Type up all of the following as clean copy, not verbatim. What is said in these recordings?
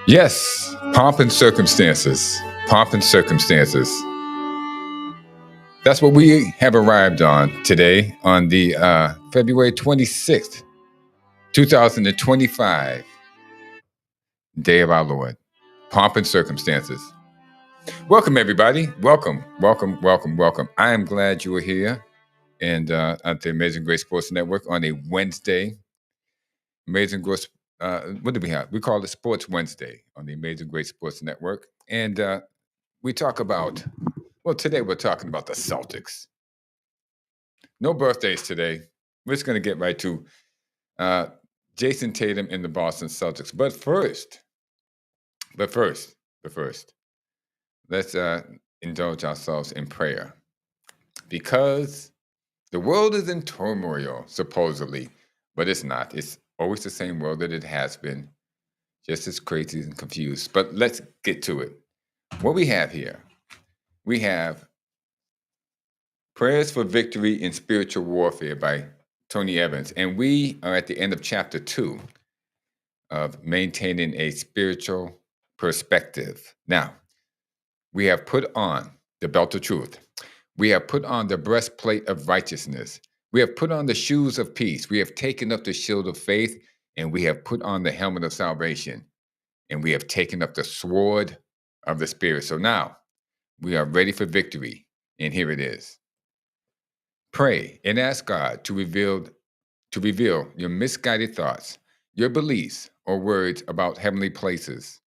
Yes, pomp and circumstances. Pomp and circumstances. That's what we have arrived on today on the February 26th, 2025, day of our Lord. Pomp and circumstances. Welcome, everybody. Welcome, welcome, welcome, welcome. I am glad you are here and at the Amazing Grace Sports Network on a Wednesday. Amazing Grace, what do we have? We call it Sports Wednesday on the Amazing Grace Sports Network. And we talk about, well, today we're talking about the Celtics. No birthdays today. We're just going to get right to Jayson Tatum and the Boston Celtics. But first, let's indulge ourselves in prayer because the world is in turmoil, supposedly, but it's not. It's always the same world that it has been, just as crazy and confused. But let's get to it. What we have here, we have Prayers for Victory in Spiritual Warfare by Tony Evans. And we are at the end of chapter 2 of Maintaining a Spiritual Perspective. Now, we have put on the belt of truth. We have put on the breastplate of righteousness. We have put on the shoes of peace. We have taken up the shield of faith, and we have put on the helmet of salvation. And we have taken up the sword of the Spirit. So now we are ready for victory. And here it is. Pray and ask God to reveal your misguided thoughts, your beliefs, or words about heavenly places,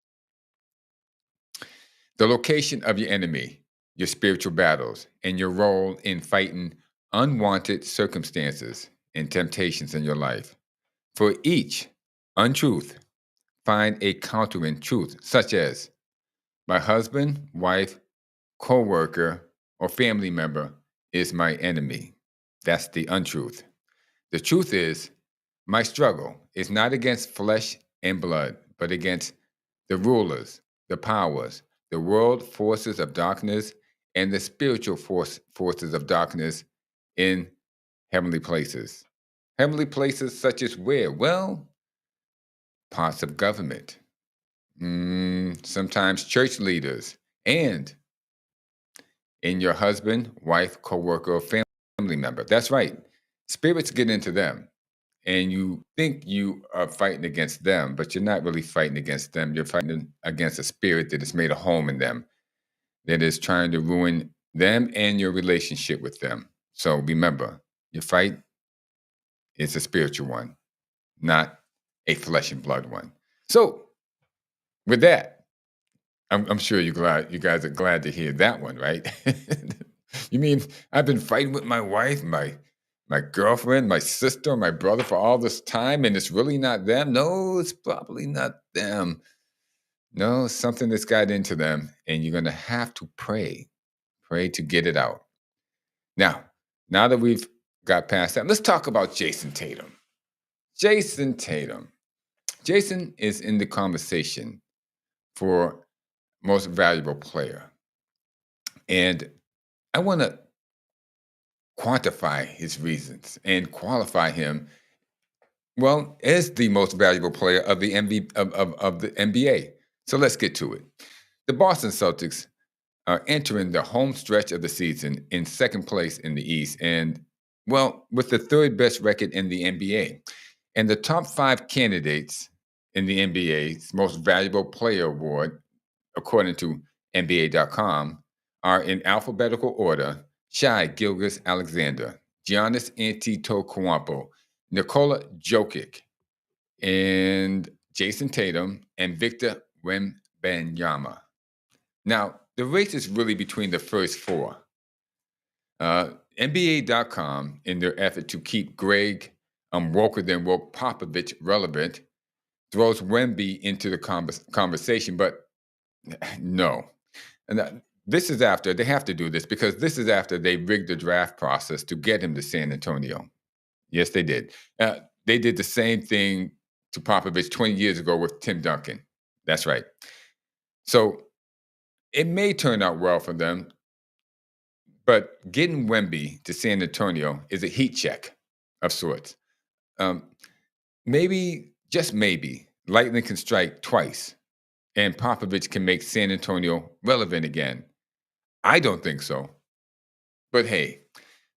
the location of your enemy, your spiritual battles, and your role in fighting unwanted circumstances and temptations in your life. For each untruth, find a countering truth, such as my husband, wife, co-worker, or family member is my enemy. That's the untruth. The truth is, my struggle is not against flesh and blood, but against the rulers, the powers, the world forces of darkness, and the spiritual forces of darkness in heavenly places. Heavenly places such as where? Well, parts of government, sometimes church leaders, and in your husband, wife, co-worker, or family member. That's right. Spirits get into them. And you think you are fighting against them, but you're not really fighting against them. You're fighting against a spirit that has made a home in them, that is trying to ruin them and your relationship with them. So remember, your fight is a spiritual one, not a flesh and blood one. So with that, I'm sure you guys are glad to hear that one, right? You mean I've been fighting with my wife, my girlfriend, my sister, my brother for all this time, and it's really not them? No, it's probably not them. No, something that's got into them, and you're going to have to pray to get it out. Now that we've got past that, let's talk about Jayson Tatum. Jayson Tatum. Jayson is in the conversation for most valuable player. And I want to quantify his reasons and qualify him, well, as the most valuable player of the of the NBA. So let's get to it. The Boston Celtics are entering the home stretch of the season in second place in the East, and well, with the third best record in the NBA. And the top 5 candidates in the NBA's most valuable player award, according to NBA.com, are in alphabetical order: Shai Gilgeous-Alexander, Giannis Antetokounmpo, Nikola Jokic, and Jayson Tatum, and Victor Wembanyama. Now, the race is really between the first 4. NBA.com, in their effort to keep Greg woker than woke Popovich relevant, throws Wemby into the conversation, but no. And this is after, they have to do this because this is after they rigged the draft process to get him to San Antonio. Yes, they did. They did the same thing to Popovich 20 years ago with Tim Duncan. That's right. So it may turn out well for them, but getting Wemby to San Antonio is a heat check of sorts. Maybe, just maybe, lightning can strike twice and Popovich can make San Antonio relevant again. I don't think so. But hey,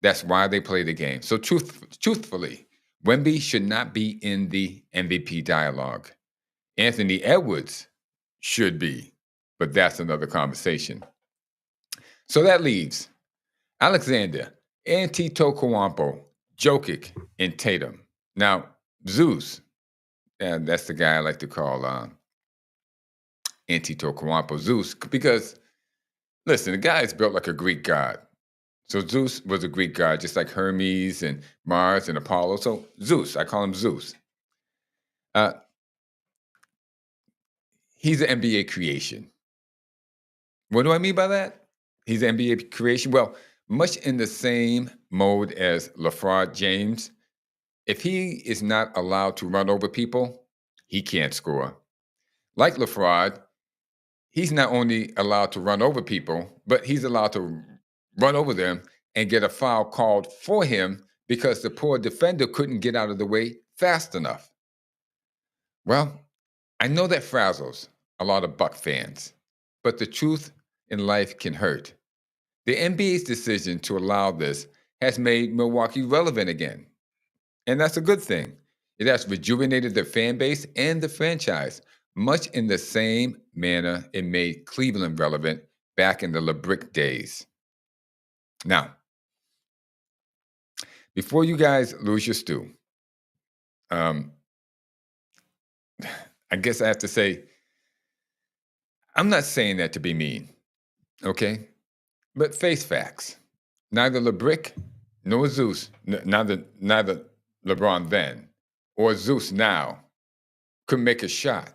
that's why they play the game. So truthfully, Wemby should not be in the MVP dialogue. Anthony Edwards should be, but that's another conversation. So that leaves Alexander, Antetokounmpo, Jokic, and Tatum. Now, Zeus, and that's the guy I like to call Antetokounmpo Zeus, because listen, the guy is built like a Greek god. So Zeus was a Greek god, just like Hermes and Mars and Apollo. So Zeus, I call him Zeus. Uh, he's an NBA creation. What do I mean by that? He's an NBA creation. Well, much in the same mode as LeBron James, if he is not allowed to run over people, he can't score. Like LeBron, he's not only allowed to run over people, but he's allowed to run over them and get a foul called for him because the poor defender couldn't get out of the way fast enough. Well, I know that frazzles a lot of Buck fans, but the truth in life can hurt. The NBA's decision to allow this has made Milwaukee relevant again, and that's a good thing. It has rejuvenated the fan base and the franchise, much in the same manner it made Cleveland relevant back in the LeBrick days. Now, before you guys lose your stew, um, I guess I have to say, I'm not saying that to be mean, okay? But face facts. Neither LeBrick nor Zeus, neither LeBron then or Zeus now could make a shot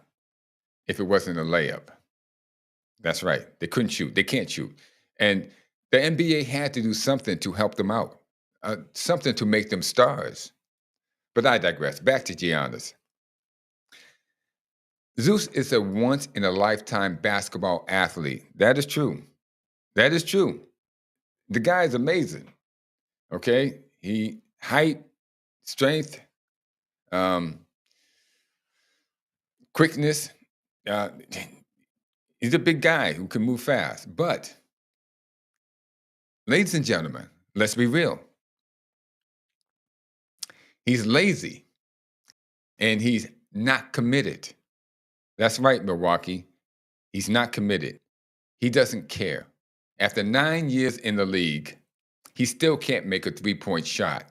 if it wasn't a layup. That's right. They couldn't shoot. They can't shoot. And the NBA had to do something to help them out, something to make them stars. But I digress. Back to Giannis. Zeus is a once in a lifetime basketball athlete. That is true. That is true. The guy is amazing. Okay. He height, strength, um, quickness. Uh, he's a big guy who can move fast. But, ladies and gentlemen, let's be real. He's lazy and he's not committed. That's right, Milwaukee. He's not committed. He doesn't care. After 9 years in the league, he still can't make a 3-point shot.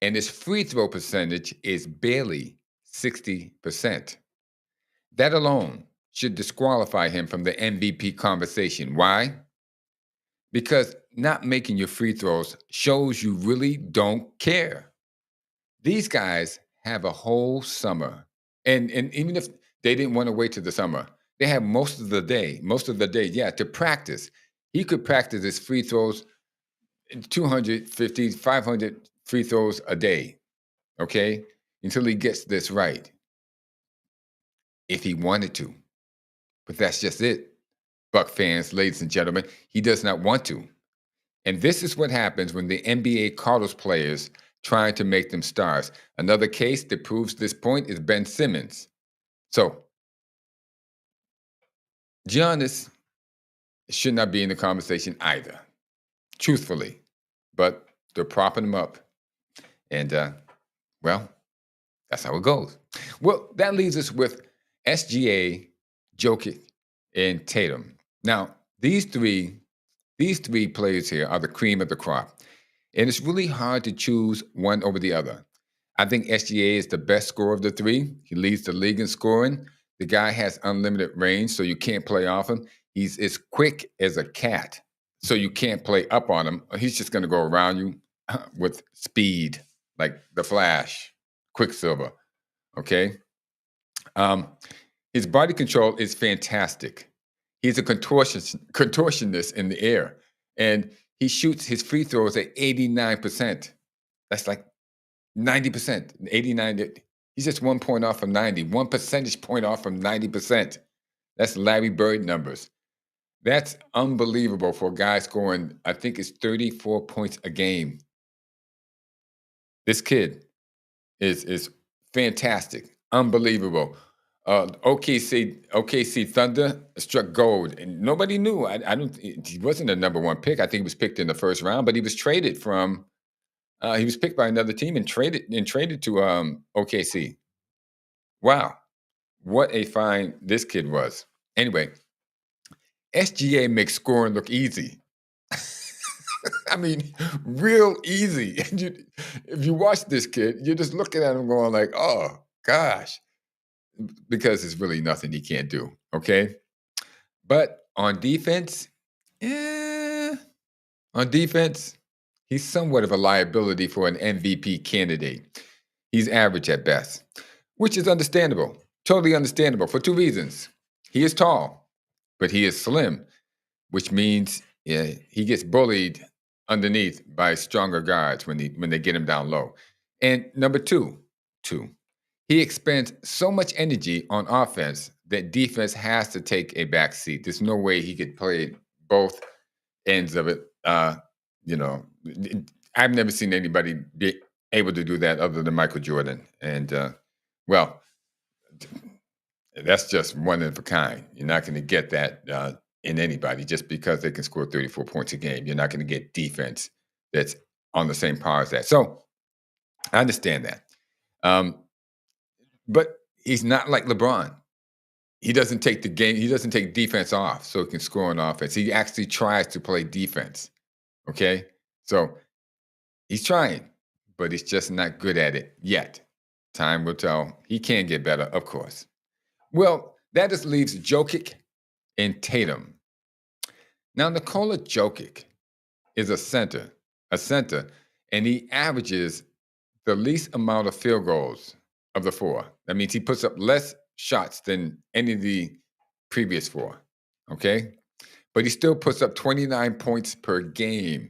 And his free throw percentage is barely 60%. That alone should disqualify him from the MVP conversation. Why? Because not making your free throws shows you really don't care. These guys have a whole summer. And even if they didn't want to wait till the summer, they have most of the day, to practice. He could practice his free throws 250, 500 free throws a day, okay, until he gets this right, if he wanted to. But that's just it, Buck fans, ladies and gentlemen. He does not want to. And this is what happens when the NBA coddles players trying to make them stars. Another case that proves this point is Ben Simmons. So, Giannis should not be in the conversation either, truthfully. But they're propping him up. And, well, that's how it goes. Well, that leaves us with SGA, Jokic, and Tatum. Now, these three players here are the cream of the crop. And it's really hard to choose one over the other. I think SGA is the best scorer of the three. He leads the league in scoring. The guy has unlimited range, so you can't play off him. He's as quick as a cat, so you can't play up on him. He's just going to go around you with speed, like the Flash, Quicksilver. Okay. His body control is fantastic. He's a contortionist in the air, and he shoots his free throws at 89%. That's like 90%, 89. He's just 1 point off from 90, 1 percentage point off from 90%. That's Larry Bird numbers. That's unbelievable for a guy scoring, I think it's 34 points a game. This kid is fantastic, unbelievable. OKC Thunder struck gold, and nobody knew. I don't. He wasn't a number one pick. I think he was picked in the first round, but he was traded from. He was picked by another team and traded to OKC. Wow, what a find this kid was. Anyway, SGA makes scoring look easy. I mean, real easy. And if you watch this kid, you're just looking at him going like, "Oh gosh," because it's really nothing he can't do. Okay, but eh, on defense, he's somewhat of a liability for an MVP candidate. He's average at best, which is understandable, totally understandable for two reasons. He is tall, but he is slim, which means he gets bullied underneath by stronger guards when they get him down low. And number two, he expends so much energy on offense that defense has to take a back seat. There's no way he could play both ends of it. You know, I've never seen anybody be able to do that other than Michael Jordan. And well, that's just one of a kind. You're not going to get that in anybody just because they can score 34 points a game. You're not going to get defense that's on the same par as that. So I understand that. But he's not like LeBron. He doesn't take the game, he doesn't take defense off so he can score on offense. He actually tries to play defense. Okay. So he's trying, but he's just not good at it yet. Time will tell. He can get better, of course. Well, that just leaves Jokic and Tatum. Now, Nikola Jokic is a center, and he averages the least amount of field goals of the four. That means he puts up less shots than any of the previous four. Okay. But he still puts up 29 points per game.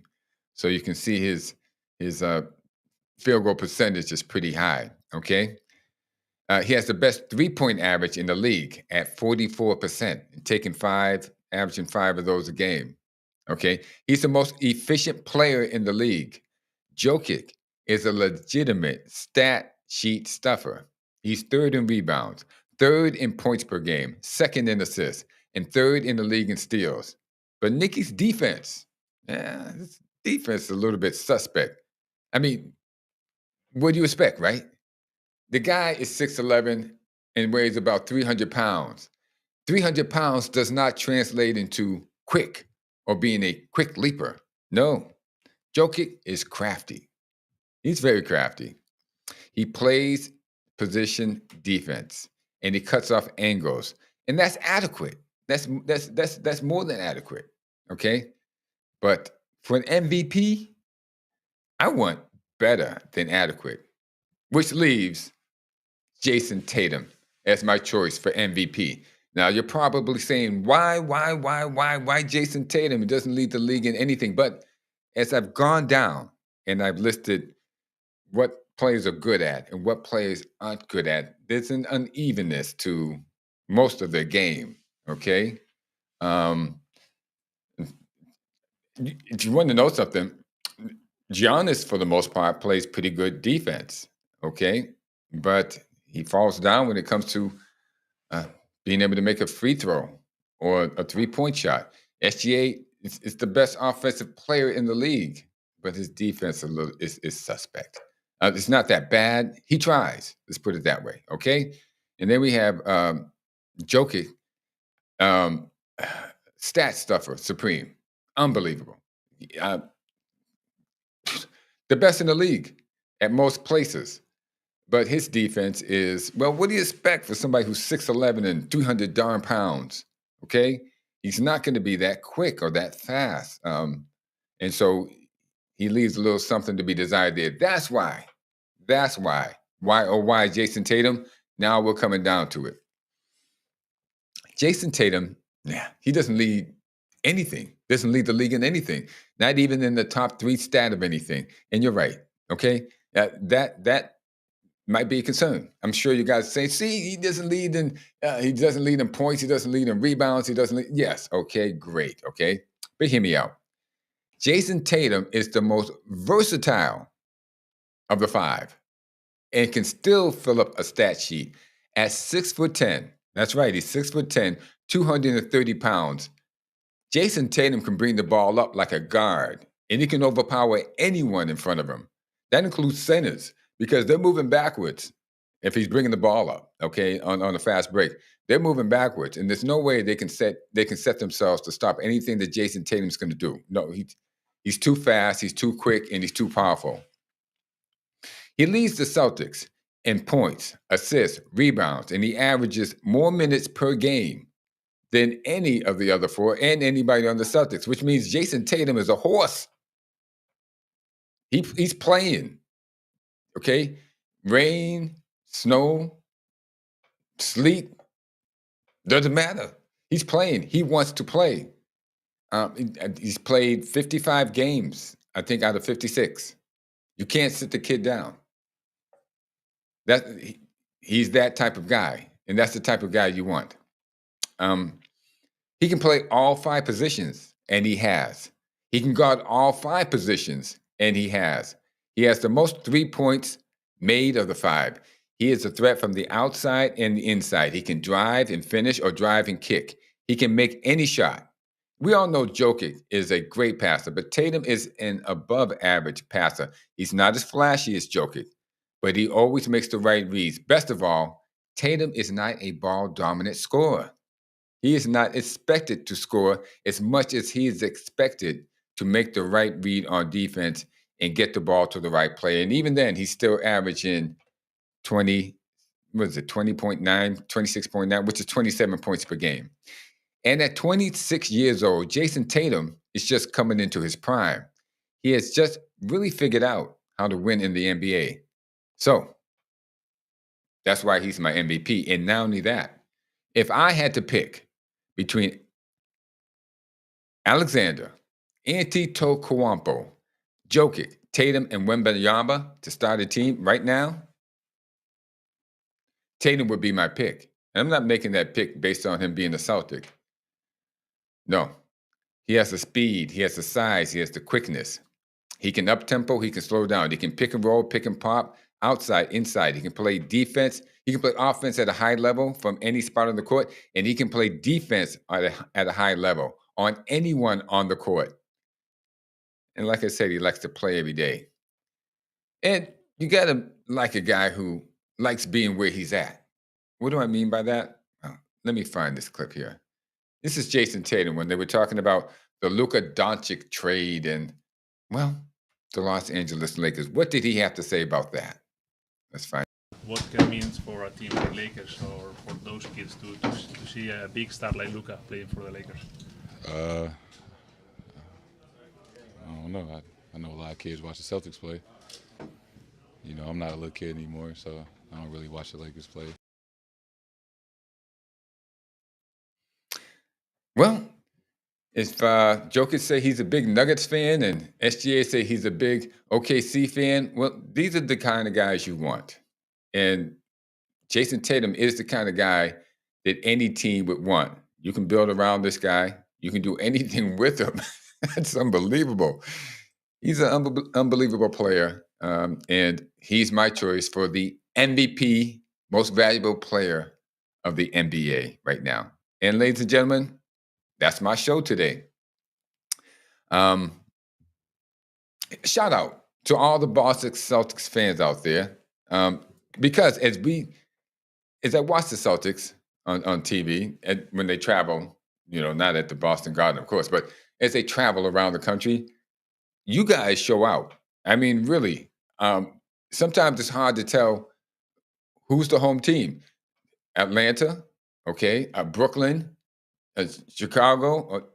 So you can see his field goal percentage is pretty high. Okay. He has the best 3-point average in the league at 44%, averaging five of those a game. Okay. He's the most efficient player in the league. Jokic is a legitimate stat sheet stuffer. He's third in rebounds, third in points per game, second in assists, and third in the league in steals. But Nicky's his defense is a little bit suspect. I mean, what do you expect, right? The guy is 6'11" and weighs about 300 pounds. 300 pounds does not translate into quick or being a quick leaper. No, Jokic is crafty. He's very crafty. He plays position defense and he cuts off angles, and that's adequate. That's more than adequate. Okay, but for an MVP, I want better than adequate, which leaves Jayson Tatum as my choice for MVP. Now you're probably saying, why Jayson Tatum? He doesn't lead the league in anything. But as I've gone down and I've listed what players are good at and what players aren't good at, there's an unevenness to most of their game. Okay. Um, if you want to know something, Giannis, for the most part, plays pretty good defense. Okay. But he falls down when it comes to uh, being able to make a free throw or a 3-point shot. SGA is the best offensive player in the league, but his defense is suspect. It's not that bad. He tries. Let's put it that way. Okay. And then we have Jokic, um, stat stuffer, supreme, unbelievable. Uh, the best in the league at most places. But his defense is, well, what do you expect for somebody who's 6'11" and 300 darn pounds? Okay. He's not going to be that quick or that fast. And so he leaves a little something to be desired there. That's why. Why Jayson Tatum? Now we're coming down to it. Jayson Tatum, he doesn't lead anything, doesn't lead the league in anything, not even in the top 3 stat of anything. And you're right. Okay. That might be a concern. I'm sure you guys say, see, he doesn't lead in points, he doesn't lead in rebounds, he doesn't lead. Yes, okay, great, okay. But hear me out. Jayson Tatum is the most versatile of the 5 and can still fill up a stat sheet At 6'10", that's right, he's 6'10", 230 pounds. Jayson Tatum can bring the ball up like a guard, and he can overpower anyone in front of him. That includes centers because they're moving backwards if he's bringing the ball up, okay, on a fast break. They're moving backwards, and there's no way they can set themselves to stop anything that Jayson Tatum's going to do. No, he's too fast, he's too quick, and he's too powerful. He leads the Celtics in points, assists, rebounds, and he averages more minutes per game than any of the other four and anybody on the Celtics, which means Jayson Tatum is a horse. He's playing, okay? Rain, snow, sleet, doesn't matter. He's playing. He wants to play. He's played 55 games, I think, out of 56. You can't sit the kid down. He's that type of guy, and that's the type of guy you want. He can play all 5 positions, and he has. He can guard all 5 positions, and he has. He has the most 3 points made of the 5. He is a threat from the outside and the inside. He can drive and finish or drive and kick. He can make any shot. We all know Jokic is a great passer, but Tatum is an above-average passer. He's not as flashy as Jokic, but he always makes the right reads. Best of all, Tatum is not a ball-dominant scorer. He is not expected to score as much as he is expected to make the right read on defense and get the ball to the right player. And even then, he's still averaging 20.9, 26.9, which is 27 points per game. And at 26 years old, Jayson Tatum is just coming into his prime. He has just really figured out how to win in the NBA. So that's why he's my MVP. And not only that, if I had to pick between Alexander, Antetokounmpo, Jokic, Tatum, and Wembanyama to start a team right now, Tatum would be my pick. And I'm not making that pick based on him being a Celtic. No. He has the speed, he has the size, he has the quickness. He can up-tempo, he can slow down. He can pick and roll, pick and pop, outside, inside. He can play defense. He can play offense at a high level from any spot on the court, and he can play defense at a high level on anyone on the court. And like I said, he likes to play every day. And you got to like a guy who likes being where he's at. What do I mean by that? Let me find this clip here. This is Jayson Tatum when they were talking about the Luka Doncic trade and, well, the Los Angeles Lakers. What did he have to say about that? Let's find. What can means for a team like Lakers or for those kids to see a big star like Luka playing for the Lakers? I don't know. I know a lot of kids watch the Celtics play. You know, I'm not a little kid anymore, so I don't really watch the Lakers play. Well, if Jokic say he's a big Nuggets fan and SGA say he's a big OKC fan, well, these are the kind of guys you want. And Jayson Tatum is the kind of guy that any team would want. You can build around this guy. You can do anything with him. That's unbelievable. He's an unbelievable player. And he's my choice for the MVP, most valuable player of the NBA right now. And ladies and gentlemen, that's my show today. Shout out to all the Boston Celtics fans out there. Because as I watch the Celtics on TV when they travel, you know, not at the Boston Garden, of course, but as they travel around the country, you guys show out. I mean, really. Sometimes it's hard to tell who's the home team. Atlanta, okay, Brooklyn, Chicago,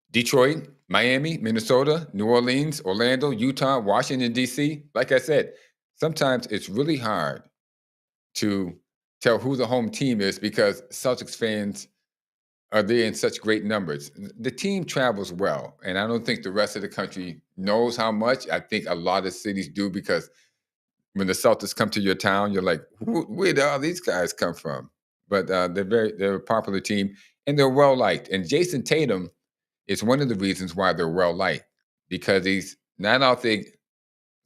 Detroit, Miami, Minnesota, New Orleans, Orlando, Utah, Washington, D.C. Like I said, sometimes it's really hard to tell who the home team is because Celtics fans are there in such great numbers. The team travels well, and I don't think the rest of the country knows how much. I think a lot of cities do because when the Celtics come to your town, you're like, where did all these guys come from? But they're a popular team, and they're well liked. And Jayson Tatum is one of the reasons why they're well liked because he's not out there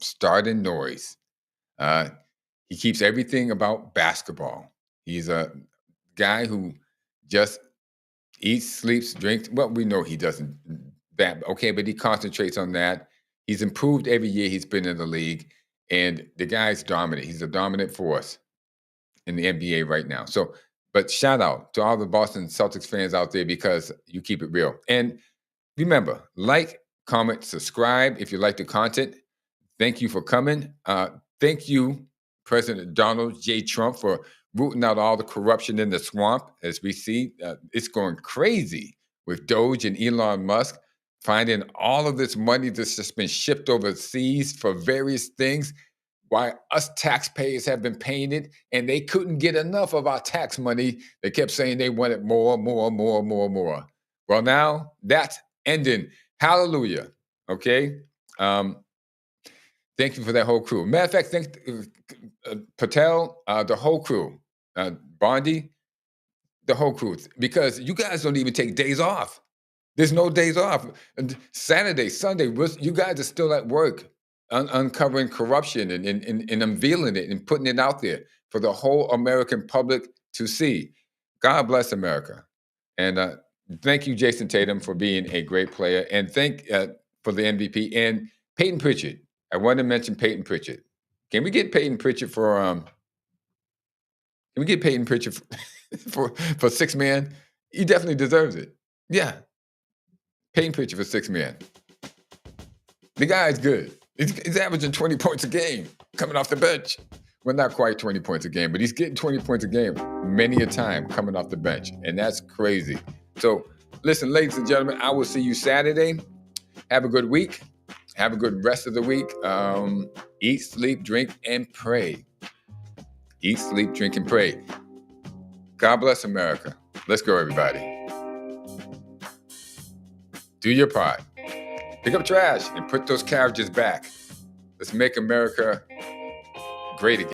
starting noise. He keeps everything about basketball. He's a guy who just eats, sleeps, drinks. Well, we know he doesn't that okay, but he concentrates on that. He's improved every year he's been in the league, and the guy's dominant. He's a dominant force in the NBA right now. So, but shout out to all the Boston Celtics fans out there because you keep it real. And remember, like, comment, subscribe if you like the content. Thank you for coming. Thank you, President Donald J. Trump, for rooting out all the corruption in the swamp. As we see, it's going crazy with Doge and Elon Musk finding all of this money that's just been shipped overseas for various things. Why us taxpayers have been paying it, and they couldn't get enough of our tax money. They kept saying they wanted more, more, more, more, more. Well, now that's ending. Hallelujah. Okay. Thank you for that whole crew. Matter of fact, thank Patel, the whole crew, Bondi, the whole crew, because you guys don't even take days off. There's no days off. And Saturday, Sunday, you guys are still at work, uncovering corruption and unveiling it and putting it out there for the whole American public to see. God bless America. And thank you, Jayson Tatum, for being a great player. And thank for the MVP. And Peyton Pritchard. I want to mention Peyton Pritchard. Can we get Peyton Pritchard for for six man? He definitely deserves it. Yeah. Peyton Pritchard for six man. The guy's good. He's averaging 20 points a game coming off the bench. Well, not quite 20 points a game, but he's getting 20 points a game many a time coming off the bench. And that's crazy. So listen, ladies and gentlemen, I will see you Saturday. Have a good week. Have a good rest of the week. Eat, sleep, drink, and pray. Eat, sleep, drink, and pray. God bless America. Let's go, everybody. Do your part. Pick up trash and put those carriages back. Let's make America great again.